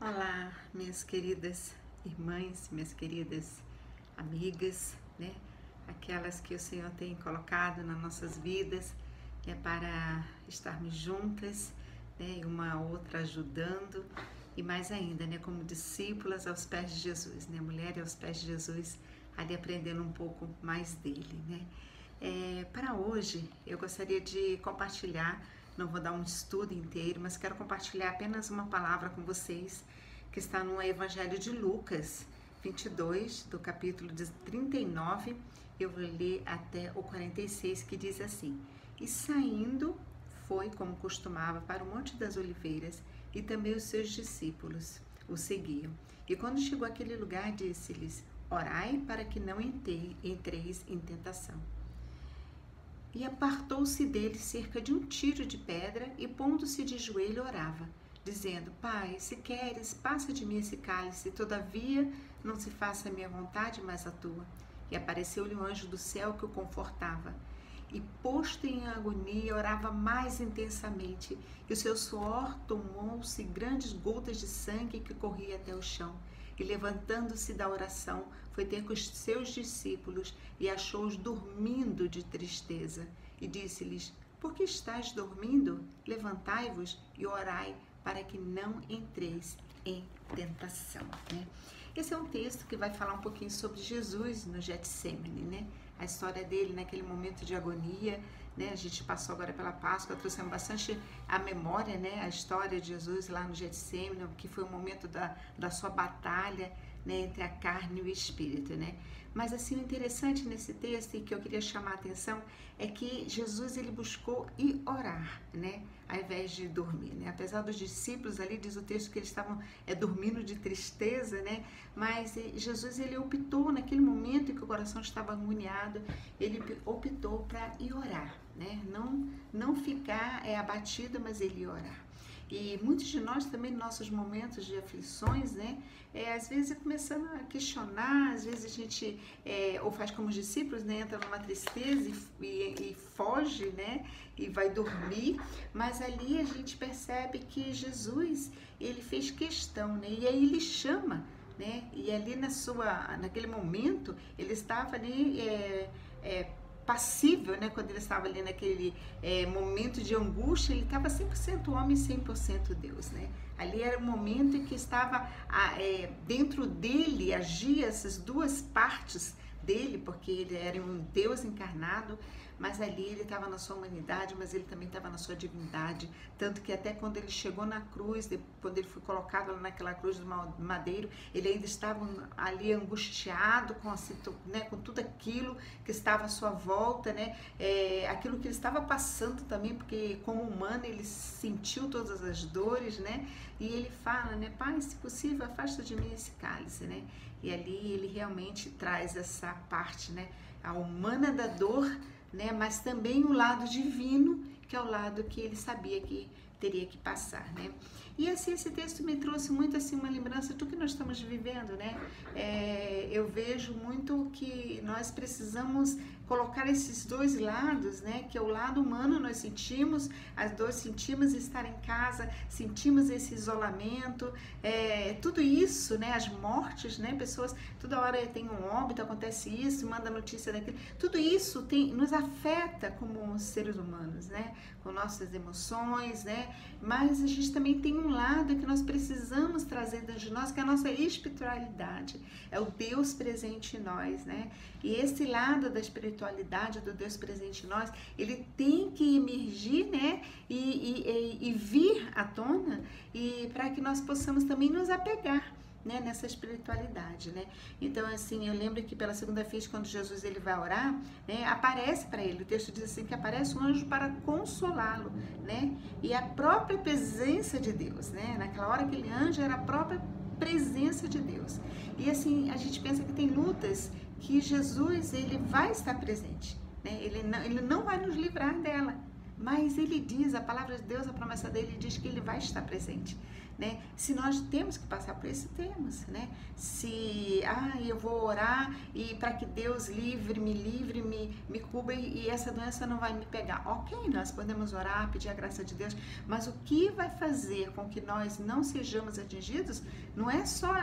Olá, minhas queridas irmãs, minhas queridas amigas, né? Aquelas que o Senhor tem colocado nas nossas vidas, né? Para estarmos juntas, né? E uma a outra ajudando e mais ainda, né? Como discípulas aos pés de Jesus, né? Mulher aos pés de Jesus, ali aprendendo um pouco mais dele, né? Para hoje, eu gostaria de compartilhar, não vou dar um estudo inteiro, mas quero compartilhar apenas uma palavra com vocês, que está no Evangelho de Lucas 22, do capítulo 39, eu vou ler até o 46, que diz assim: E saindo, foi, como costumava, para o Monte das Oliveiras, e também os seus discípulos o seguiam. E quando chegou àquele lugar, disse-lhes: Orai para que não entreis em tentação. E apartou-se dele cerca de um tiro de pedra, e pondo-se de joelho orava, dizendo: Pai, se queres, passa de mim esse cálice, todavia não se faça a minha vontade, mas a tua. E apareceu-lhe um anjo do céu que o confortava. E posto em agonia, orava mais intensamente, e o seu suor tomou-se grandes gotas de sangue que corria até o chão. E levantando-se da oração, foi ter com os seus discípulos e achou-os dormindo de tristeza. E disse-lhes: Por que estáis dormindo? Levantai-vos e orai para que não entreis em tentação. Né? Esse é um texto que vai falar um pouquinho sobre Jesus no Getsemane, né? A história dele naquele momento de agonia, né? A gente passou agora pela Páscoa, trouxemos bastante a memória, né? A história de Jesus lá no Getsemane, que foi o momento da sua batalha, né? Entre a carne e o espírito, né? Mas assim, o interessante nesse texto, e que eu queria chamar a atenção, é que Jesus ele buscou ir orar, né? Ao invés de dormir, né? Apesar dos discípulos ali, diz o texto que eles estavam dormindo de tristeza, né? Mas Jesus ele optou naquele momento em que o coração estava agoniado, ele optou para ir orar, né? Não ficar abatido, mas ele ia orar. E muitos de nós também, nossos momentos de aflições, né? Às vezes começando a questionar, às vezes a gente, ou faz como os discípulos, né? Entra numa tristeza e foge, né? E vai dormir, mas ali a gente percebe que Jesus, ele fez questão, né? E aí ele chama, né? E ali naquele momento, ele estava ali passível, né? Quando ele estava ali naquele momento de angústia, ele estava 100% homem e 100% Deus, né? Ali era um momento em que estava dentro dele, agia essas duas partes dele, porque ele era um Deus encarnado, mas ali ele estava na sua humanidade, mas ele também estava na sua divindade, tanto que até quando ele chegou na cruz, quando ele foi colocado naquela cruz do madeiro, ele ainda estava ali angustiado com tudo aquilo que estava à sua volta, né? Aquilo que ele estava passando também, porque como humano ele sentiu todas as dores, né? E ele fala, né? Pai, se possível, afasta de mim esse cálice, né? E ali ele realmente traz essa parte, né? A humana da dor, né? Mas também o lado divino, que é o lado que ele sabia que teria que passar, né? E assim, esse texto me trouxe muito assim uma lembrança de tudo que nós estamos vivendo, né? Eu vejo muito que nós precisamos colocar esses dois lados, né? Que é o lado humano, nós sentimos as dores, sentimos estar em casa, sentimos esse isolamento, tudo isso, né? As mortes, né? Pessoas, toda hora tem um óbito, acontece isso, manda notícia daquilo, tudo isso nos afeta como seres humanos, né? Com nossas emoções, né? Mas a gente também tem um lado que nós precisamos trazer dentro de nós, que é a nossa espiritualidade, é o Deus presente em nós, né? E esse lado da espiritualidade, do Deus presente em nós, ele tem que emergir, né? E vir à tona, e para que nós possamos também nos apegar, né, nessa espiritualidade, né? Então, assim, eu lembro que pela segunda vez, quando Jesus ele vai orar, né, aparece para ele, o texto diz assim, que aparece um anjo para consolá-lo, né? E a própria presença de Deus, né? Naquela hora, aquele anjo era a própria presença de Deus. E assim, a gente pensa que tem lutas que Jesus, ele vai estar presente, né? Ele não vai nos livrar dela, mas ele diz, a palavra de Deus, a promessa dele diz que ele vai estar presente, né? Se nós temos que passar por isso, temos, né? Se, eu vou orar e para que Deus me cubra e essa doença não vai me pegar. Ok, nós podemos orar, pedir a graça de Deus, mas o que vai fazer com que nós não sejamos atingidos não é só,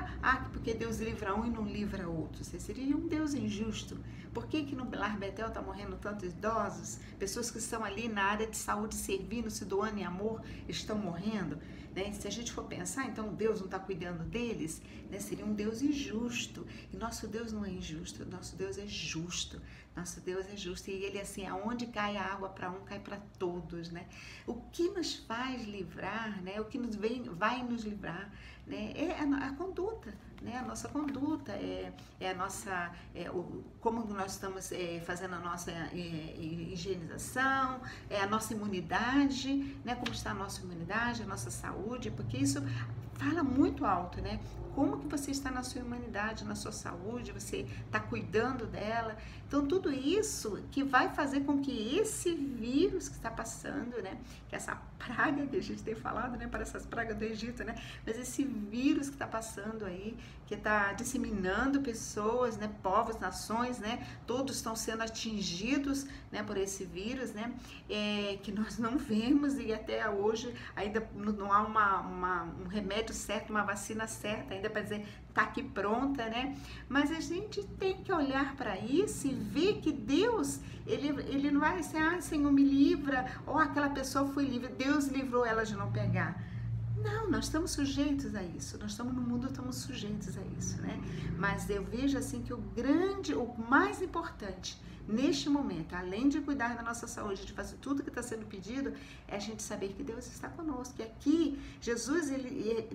porque Deus livra um e não livra outro. Você seria um Deus injusto. Por que no Lar Betel está morrendo tantos idosos? Pessoas que estão ali na área de saúde servindo, se doando em amor, estão morrendo, né? Se a gente for pensar, então Deus não está cuidando deles, né? Seria um Deus injusto. E nosso Deus não é injusto, nosso Deus é justo. Nosso Deus é justo. E ele assim, aonde cai a água para um, cai para todos, né? O que nos faz livrar, né? O que vai nos livrar, né? É a conduta, né? A nossa conduta, a nossa, como nós estamos fazendo a nossa higienização, a nossa imunidade, né? Como está a nossa imunidade, a nossa saúde, porque isso fala muito alto, né? Como que você está na sua imunidade, na sua saúde, você está cuidando dela. Então, tudo isso que vai fazer com que esse vírus que está passando, né? Que essa praga que a gente tem falado, né? Para essas pragas do Egito, né? Mas esse vírus que está passando aí, que está disseminando pessoas, né? Povos, nações, né? Todos estão sendo atingidos, né? Por esse vírus, né? Que nós não vemos e até hoje ainda não há um remédio certo, uma vacina certa, ainda para dizer tá aqui pronta, né? Mas a gente tem que olhar para isso e ver que Deus, ele não vai ser, Senhor, me livra, ou aquela pessoa foi livre, Deus livrou ela de não pegar. Não, nós estamos sujeitos a isso, nós estamos no mundo, estamos sujeitos a isso, né? Mas eu vejo assim que o mais importante neste momento, além de cuidar da nossa saúde, de fazer tudo que está sendo pedido, é a gente saber que Deus está conosco. E aqui,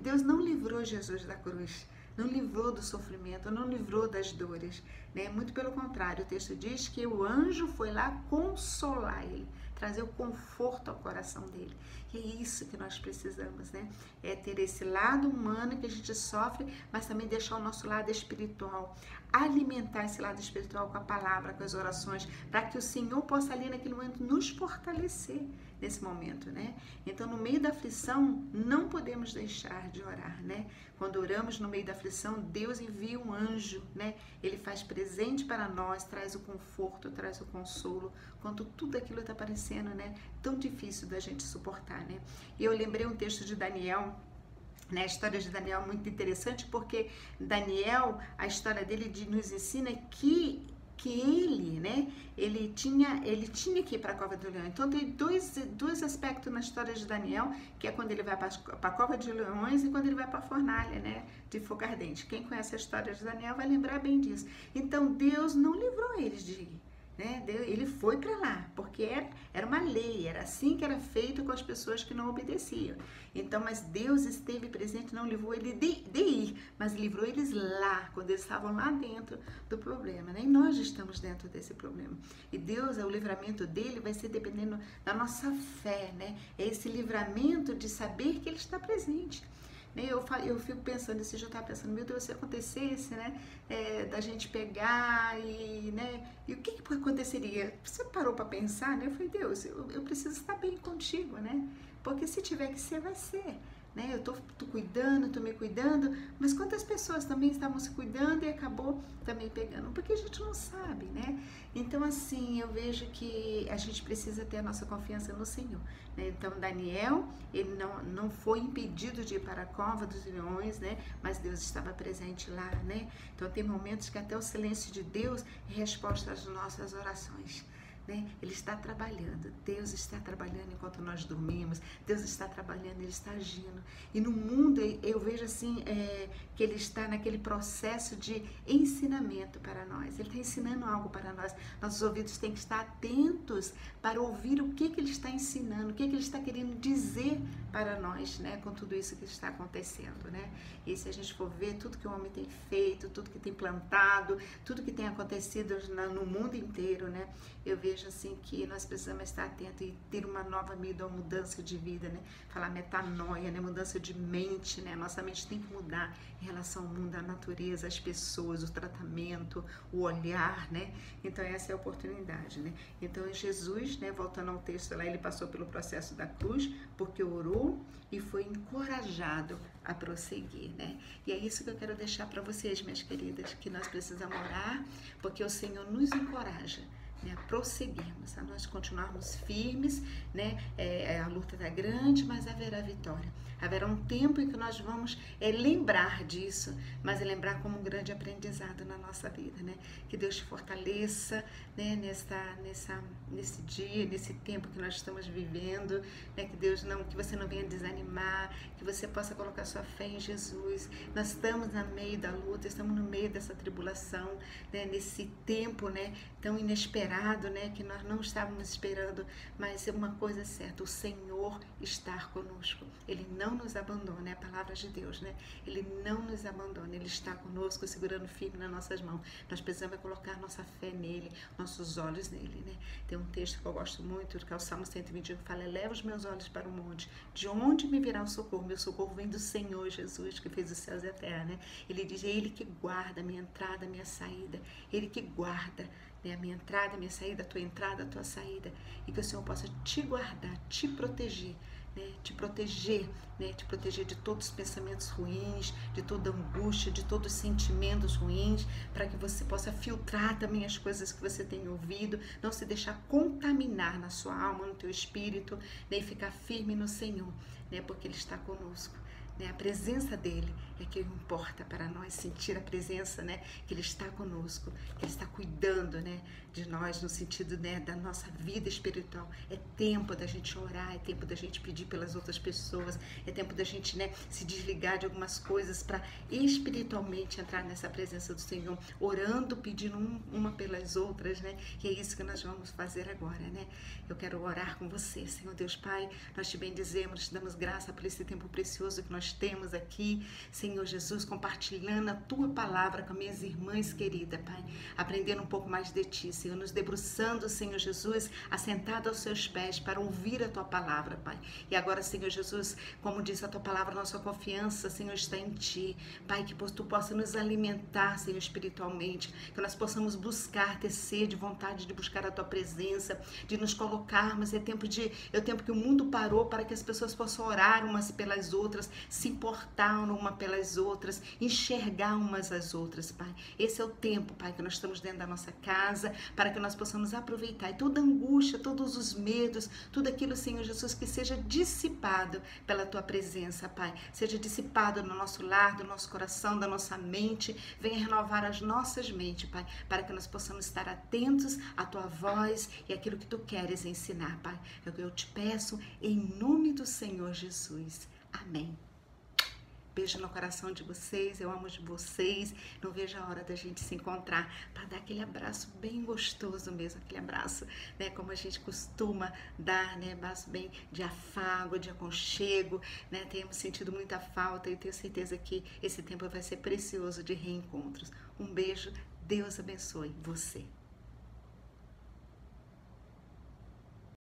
Deus não livrou Jesus da cruz, não livrou do sofrimento, não livrou das dores, né? Muito pelo contrário, o texto diz que o anjo foi lá consolar ele, trazer o conforto ao coração dele. E é isso que nós precisamos, né? É ter esse lado humano que a gente sofre, mas também deixar o nosso lado espiritual, alimentar esse lado espiritual com a palavra, com as orações, para que o Senhor possa ali naquele momento nos fortalecer nesse momento, né? Então, no meio da aflição, não podemos deixar de orar, né? Quando oramos no meio da aflição, Deus envia um anjo, né? Ele faz presente para nós, traz o conforto, traz o consolo, quando tudo aquilo está parecendo, né? Tão difícil da gente suportar, né? E eu lembrei um texto de Daniel, né? A história de Daniel é muito interessante, porque Daniel, a história dele nos ensina que ele, né, ele tinha que ir para a cova do leão. Então tem dois aspectos na história de Daniel, que é quando ele vai para a cova de leões e quando ele vai para a fornalha, né, de fogo ardente. Quem conhece a história de Daniel vai lembrar bem disso. Então Deus não livrou eles de ir, né? Ele foi para lá, porque era uma lei, era assim que era feito com as pessoas que não obedeciam. Então, mas Deus esteve presente, não livrou ele de ir, mas livrou eles lá, quando eles estavam lá dentro do problema, né? E nós estamos dentro desse problema. E Deus, o livramento dele vai ser dependendo da nossa fé, né? É esse livramento de saber que ele está presente. Eu fico pensando, esse dia eu estava pensando, meu Deus, se acontecesse, né, da gente pegar né, e o que aconteceria? Você parou para pensar, né? Eu falei, Deus, eu preciso estar bem contigo, né? Porque se tiver que ser, vai ser. Né? Eu tô cuidando, tô me cuidando, mas quantas pessoas também estavam se cuidando e acabou também pegando? Porque a gente não sabe, né? Então, assim, eu vejo que a gente precisa ter a nossa confiança no Senhor, né? Então, Daniel, ele não foi impedido de ir para a cova dos leões, né? Mas Deus estava presente lá, né? Então, tem momentos que até o silêncio de Deus é resposta às nossas orações. Né? Ele está trabalhando, Deus está trabalhando enquanto nós dormimos, Deus está trabalhando, Ele está agindo. E no mundo eu vejo assim, que Ele está naquele processo de ensinamento para nós. Ele está ensinando algo para nós. Nossos ouvidos têm que estar atentos para ouvir o que Ele está ensinando, o que Ele está querendo dizer para nós, né? Com tudo isso que está acontecendo, né? E se a gente for ver tudo que o homem tem feito, tudo que tem plantado, tudo que tem acontecido no mundo inteiro, né? Eu vejo vejo assim que nós precisamos estar atentos e ter uma nova vida, uma mudança de vida, né? Falar metanoia, né? Mudança de mente, né? Nossa mente tem que mudar em relação ao mundo, à natureza, às pessoas, o tratamento, o olhar, né? Então essa é a oportunidade, né? Então Jesus, né? Voltando ao texto lá, ele passou pelo processo da cruz porque orou e foi encorajado a prosseguir, né? E é isso que eu quero deixar para vocês, minhas queridas, que nós precisamos orar, porque o Senhor nos encoraja, né, a prosseguirmos, a nós continuarmos firmes, né? A luta está grande, mas haverá vitória. Haverá um tempo em que nós vamos lembrar disso, mas lembrar como um grande aprendizado na nossa vida, né? Que Deus te fortaleça, né? Nesse dia, nesse tempo que nós estamos vivendo, né? Que você não venha desanimar, que você possa colocar sua fé em Jesus. Nós estamos no meio da luta, estamos no meio dessa tribulação, né? Nesse tempo, né? Tão inesperado, né? Que nós não estávamos esperando, mas é uma coisa certa, o Senhor está conosco. Ele não nos abandona, é a palavra de Deus, né? Ele não nos abandona, Ele está conosco, segurando firme nas nossas mãos. Nós precisamos colocar nossa fé nele, nossos olhos nele, né? Tem um texto que eu gosto muito, que é o Salmo 121, que fala: eleva os meus olhos para o monte, de onde me virá o socorro? Meu socorro vem do Senhor Jesus, que fez os céus e a terra, né? Ele diz: é Ele que guarda a minha entrada, a minha saída, Ele que guarda, né, a minha entrada, a minha saída, a tua saída, e que o Senhor possa te guardar, te proteger, né, te proteger de todos os pensamentos ruins, de toda angústia, de todos os sentimentos ruins, para que você possa filtrar também as coisas que você tem ouvido, não se deixar contaminar na sua alma, no teu espírito, né, e ficar firme no Senhor, né, porque Ele está conosco. A presença dele é que importa para nós, sentir a presença, né, que ele está conosco, que ele está cuidando, né, de nós no sentido, né, da nossa vida espiritual. É tempo da gente orar, é tempo da gente pedir pelas outras pessoas, é tempo da gente, né, se desligar de algumas coisas para espiritualmente entrar nessa presença do Senhor, orando, pedindo uma pelas outras, né, e é isso que nós vamos fazer agora, né. Eu quero orar com você, Senhor Deus Pai, nós te bendizemos, te damos graça por esse tempo precioso que nós temos aqui, Senhor Jesus, compartilhando a tua palavra com minhas irmãs queridas, Pai, aprendendo um pouco mais de ti, Senhor, nos debruçando, Senhor Jesus, assentado aos seus pés para ouvir a tua palavra, Pai. E agora, Senhor Jesus, como diz a tua palavra, nossa confiança, Senhor, está em ti, Pai, que tu possa nos alimentar, Senhor, espiritualmente, que nós possamos buscar, ter sede, vontade de buscar a tua presença, de nos colocarmos. É tempo que o mundo parou para que as pessoas possam orar umas pelas outras, se importar uma pelas outras, enxergar umas às outras, Pai. Esse é o tempo, Pai, que nós estamos dentro da nossa casa, para que nós possamos aproveitar. E toda angústia, todos os medos, tudo aquilo, Senhor Jesus, que seja dissipado pela tua presença, Pai. Seja dissipado no nosso lar, do nosso coração, da nossa mente. Venha renovar as nossas mentes, Pai, para que nós possamos estar atentos à tua voz e àquilo que tu queres ensinar, Pai. É o que eu te peço, em nome do Senhor Jesus. Amém. Beijo no coração de vocês, eu amo de vocês, não vejo a hora da gente se encontrar para dar aquele abraço bem gostoso mesmo, aquele abraço, né, como a gente costuma dar, né, abraço bem de afago, de aconchego, né, temos sentido muita falta e tenho certeza que esse tempo vai ser precioso de reencontros. Um beijo, Deus abençoe você.